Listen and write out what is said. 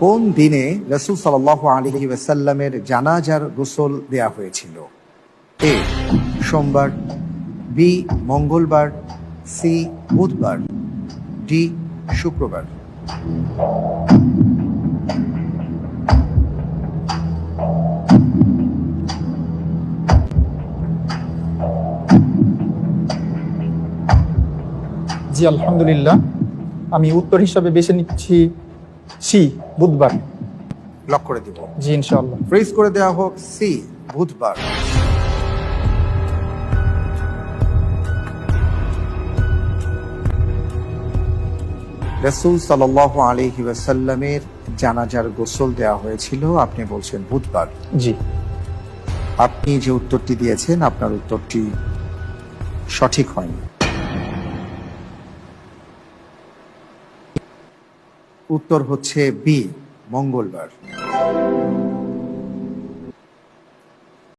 কোন দিনে রাসূল সাল্লাল্লাহু আলাইহি ওয়াসাল্লামের জানাজার গোসল দেয়া হয়েছিল? এ সোমবার, বি মঙ্গলবার, সি বুধবার, ডি শুক্রবার। জি আলহামদুলিল্লাহ, আমি উত্তর হিসাবে বেছে নিচ্ছি সি বুধবার। লক করে দিব। জি ইনশাআল্লাহ। ফ্রিজ করে দেওয়া হোক সি বুধবার। রাসূল সাল্লাল্লাহু আলাইহি ওয়াসাল্লামের জানাজার গোসল দেওয়া হয়েছিল, আপনি বলছেন বুধবার। জি, আপনি যে উত্তরটি দিয়েছেন আপনার উত্তরটি সঠিক হয়নি। উত্তর হচ্ছে বি মঙ্গলবার।